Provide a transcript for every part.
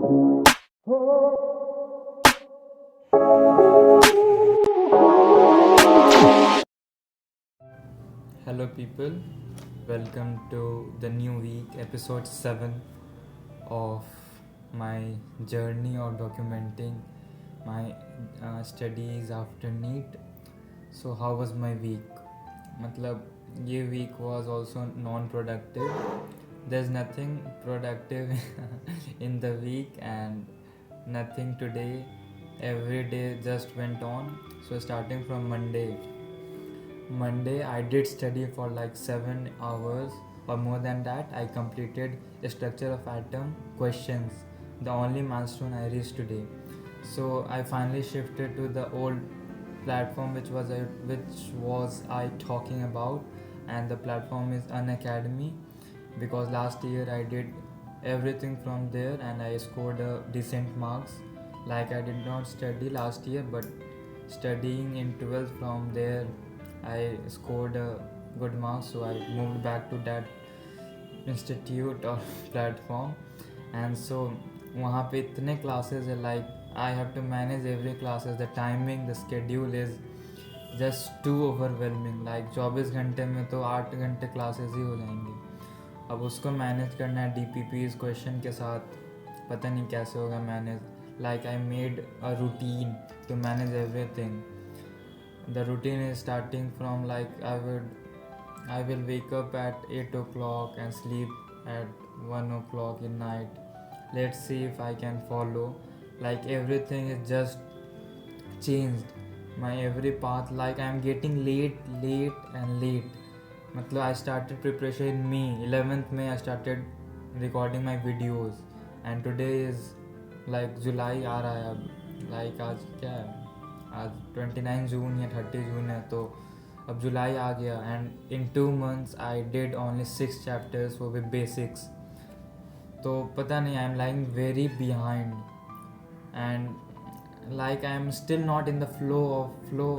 Hello, people. Welcome to the new week, episode 7 of my journey of documenting my studies after NEET. So, how was my week? मतलब ये week was also non-productive. There's nothing productive in the week and nothing today. Every day just went on. So, starting from Monday, I did study for like 7 hours or more than that. I completed a structure of atom questions, the only milestone I reached today. So I finally shifted to the old platform which was I talking about, and the platform is Unacademy, because last year I did everything from there and I scored a decent marks. Like I did not study last year, but studying in 12th from there I scored a good marks, so I moved back to that institute or platform. And so वहाँ पे इतने classes है, like I have to manage every classes, the timing, the schedule is just too overwhelming. Like 24 घंटे में तो 8 घंटे classes ही हो जाएंगी. अब उसको मैनेज करना है DPPs क्वेश्चन के साथ, पता नहीं कैसे होगा manage. Like I made a routine to manage everything. The routine is starting from like I will wake up at 8 o'clock and sleep at 1 o'clock in night. Let's see if I can follow. Like everything is just changed. My every path, like I'm getting late. मतलब I started preparation in May. 11th May I started recording my videos. And today is like July आ रहा है अब. Like आज क्या है, आज 29 जून या 30 जून है, तो अब जुलाई आ गया. And in 2 months I did only 6 chapters वो भी बेसिक्स. तो पता नहीं, I am lying very behind and like I am still not in the flow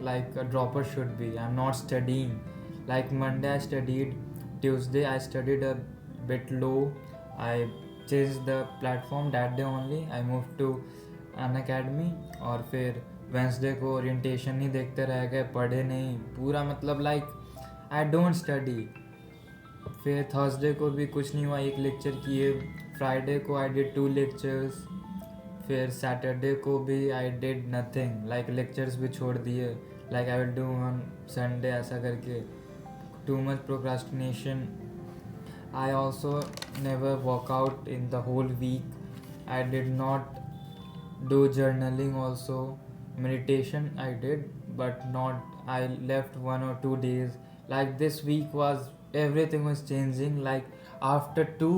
like a dropper should be. I am not studying. Like Monday I studied, Tuesday I studied a bit low. I changed the platform that day only. I moved to Unacademy. और फिर Wednesday को orientation ही देखते रह गए, पढ़े नहीं पूरा, मतलब लाइक आई डोंट स्टडी. फिर थर्सडे को भी कुछ नहीं हुआ, एक लेक्चर किए. फ्राइडे को आई डिड 2 लेक्चर्स. फिर सैटरडे को भी I did nothing, like lectures भी छोड़ दिए. Like I will do on Sunday, ऐसा करके. Too much procrastination. I also never work out in the whole week. I did not do journaling also. Meditation I did, but not, I left 1 or 2 days. Like this week was, everything was changing. Like after 2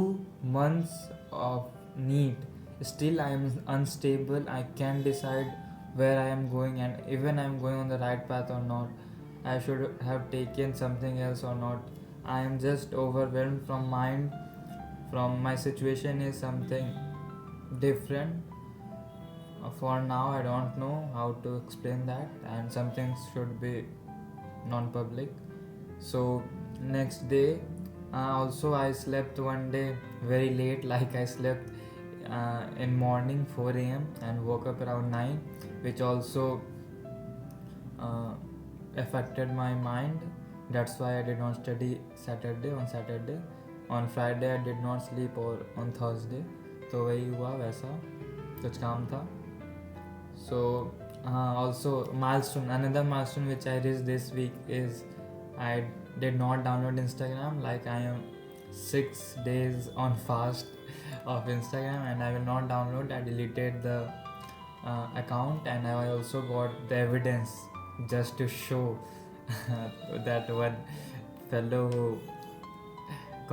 months of NEET, still I am unstable. I can't decide where I am going and even I am going on the right path or not. I should have taken something else or not. I am just overwhelmed from mind. From my situation is something different. For now I don't know how to explain that, and some things should be non-public. So next day, also I slept one day very late. Like I slept in morning 4 a.m. and woke up around 9, which also uh, affected my mind. That's why I did not study Saturday. On Friday I did not sleep, or on Thursday. तो वही हुआ, वैसा कुछ काम था. So also milestone, another milestone which I reached this week is I did not download Instagram. Like I am 6 days on fast of Instagram and I will not download. I deleted the account, and I also got the evidence just to show that one fellow who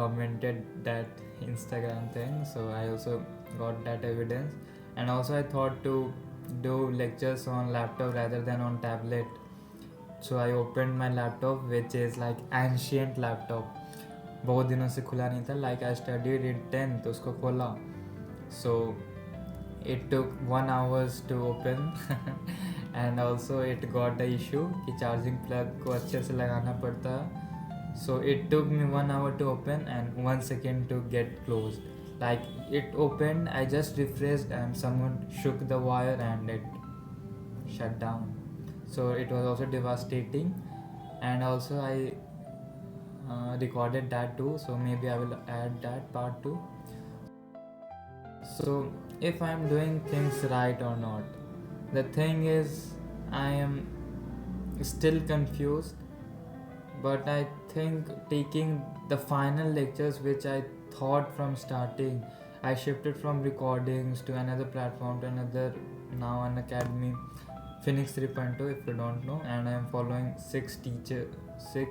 commented that Instagram thing. So I also got that evidence. And also I thought to do lectures on laptop rather than on tablet. So I opened my laptop, which is like ancient laptop, बहुत दिनों से खुला नहीं था. Like I studied in 10th, तो उसको खोला. So it took 1 hours to open and also it got the issue कि charging plug को अच्छे से लगाना पड़ता. So it took me 1 hour to open and 1 second to get closed. like it opened, I just refreshed and someone shook the wire and it shut down. So it was also devastating. And also I recorded that too, so maybe I will add that part too. So if I'm doing things right or not, the thing is, I am still confused. But I think taking the final lectures which I thought from starting, I shifted from recordings to another platform to another, now an academy, Phoenix 3.0 if you don't know, and I am following six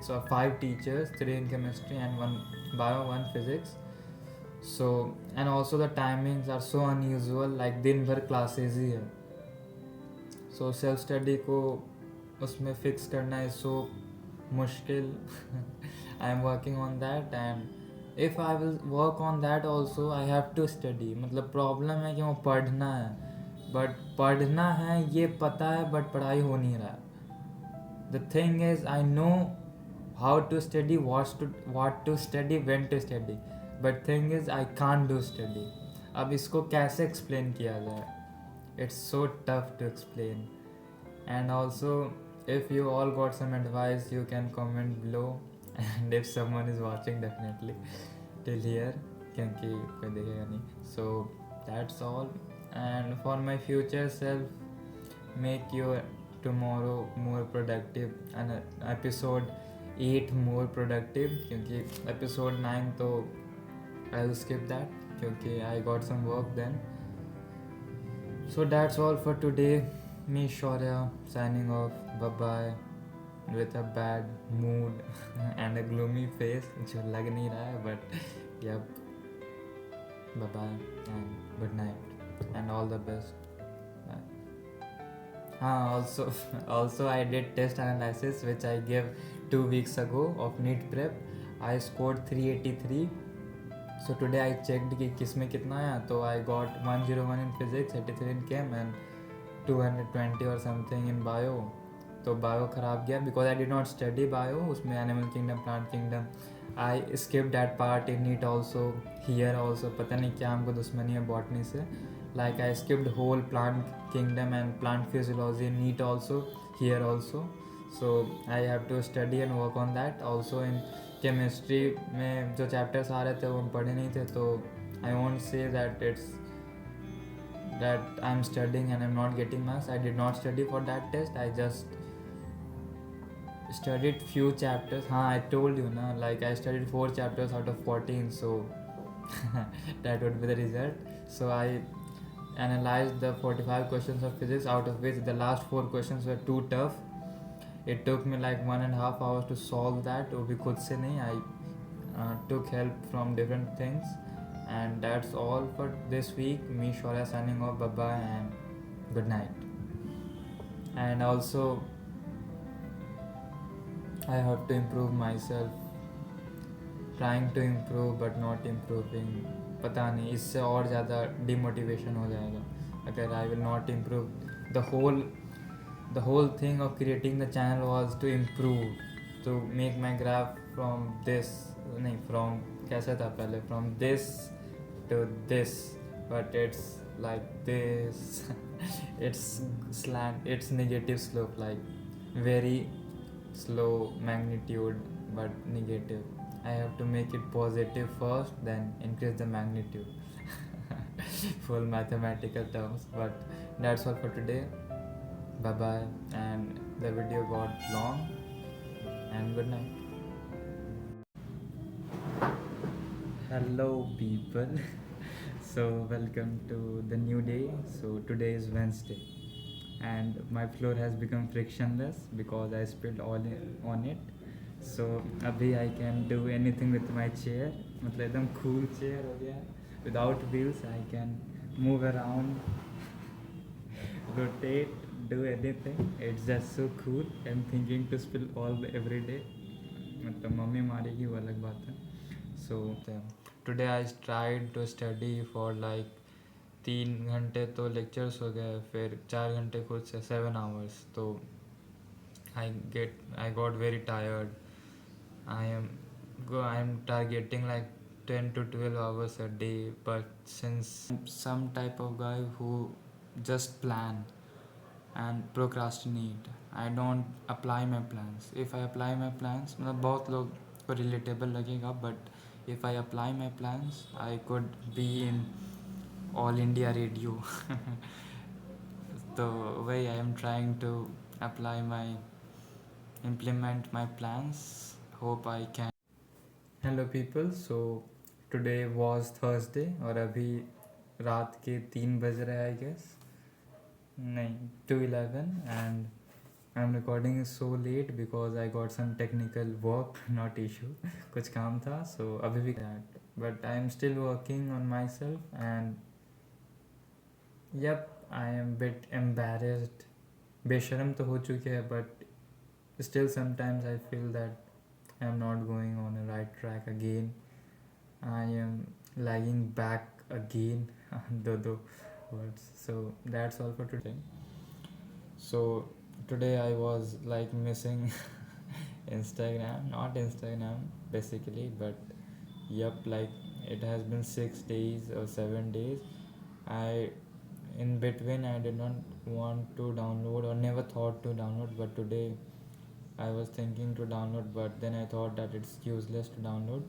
or five teachers, three in chemistry and one bio, one physics. So and also the timings are so unusual, like दिन भर classes ही है. So self study को उसमें fix करना is so मुश्किल. I am working on that, and if I will work on that also I have to study. मतलब problem है कि वो पढ़ना है, but पढ़ना है ये पता है, but पढ़ाई हो नहीं रहा है. The thing is I know how to study, what to study, when to study, but thing is I can't do study. अब इसको कैसे explain किया जाए? It's so tough to explain. And also, if you all got some advice, you can comment below. And if someone is watching, definitely till here, क्योंकि कोई देखेगा नहीं. So that's all. And for my future self, make your tomorrow more productive and episode 8 more productive, क्योंकि episode 9 तो I will skip that क्योंकि I got some work then. So that's all for today. Me Shaurya signing off. Bye bye. With a bad mood and a gloomy face, जो लग नहीं रहा है, but yep. Bye bye and good night and all the best. Bye. Also I did test analysis which I gave 2 weeks ago of NEET prep. I scored 383. So today I checked कि किस में कितना आया, तो I got 101 in physics, 83 in chem and 220 or something in bio. तो bio खराब गया because I did not study bio. उसमें animal kingdom, plant kingdom, I skipped that part in NEET also, here also. पता नहीं क्या हमको दुश्मनी है botany से. Like I skipped whole plant kingdom and plant physiology in NEET also, here also. So I have to study and work on that. Also in chemistry में जो chapters आ रहे थे वो हम पढ़े नहीं थे, तो I won't say that I'm studying and I'm not getting marks. I did not study for that test. I just studied few chapters. I told you na, like I studied 4 chapters out of 14, so that would be the result. So I analyzed the 45 questions of physics, out of which the last 4 questions were too tough. It took me like 1.5 hours to solve that. वो भी खुद से नहीं, I took help from different things. And that's all for this week. Me Shaurya signing off. Bye bye and good night. And also I have to improve myself. Trying to improve but not improving. पता नहीं, इससे और ज़्यादा demotivation हो जाएगा अगर I will not improve. The whole thing of creating the channel was to improve, to make my graph from this, नहीं from कैसा था पहले, from this to this, but it's like this. It's slant, it's negative slope, like very slow magnitude but negative. I have to make it positive first, then increase the magnitude. Full mathematical terms. But that's all for today. Bye bye, and the video got long, and good night. Hello people. So welcome to the new day. So today is Wednesday and my floor has become frictionless because I spilled all on it. So abhi I can do anything with my chair. मतलब एकदम cool chair हो गया. Without wheels I can move around, rotate, do anything. It's just so cool. I'm thinking to spill all every day. मतलब mummy मारेगी वो अलग बात है. So today I tried to study for like 3 घंटे तो लेक्चर्स हो गए, फिर 4 घंटे खुद से 7 hours. तो I got very tired. I am targeting like 10 to 12 hours a day, but since I'm some type of guy who just plan and procrastinate, I don't apply my plans. If I apply my plans, मतलब बहुत लोग को relatable लगेगा, but if I apply my plans, I could be in All India Radio. The way I am trying to implement my plans, hope I can. Hello people, so today was Thursday और अभी रात के 3 बज रहे हैं आई guess, नहीं 2:11, and I am recording so late because I got some technical work, not issue, कुछ काम था, सो अभी भी that, but I am still working on my self and yup I am bit embarrassed. बेशरम तो हो चुके हैं, but still sometimes I feel that I am not going on a right track again. I am lagging back again. the words. So that's all for today. So today I was like missing Instagram, not Instagram basically, but yep, like it has been 6 days or 7 days. In between I did not want to download or never thought to download, but today I was thinking to download, but then I thought that it's useless to download,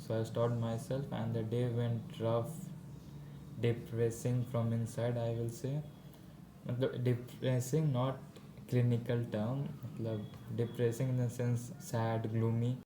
so I stopped myself, and the day went rough, depressing from inside, I will say. Depressing, not clinical term, depressing in the sense sad, gloomy.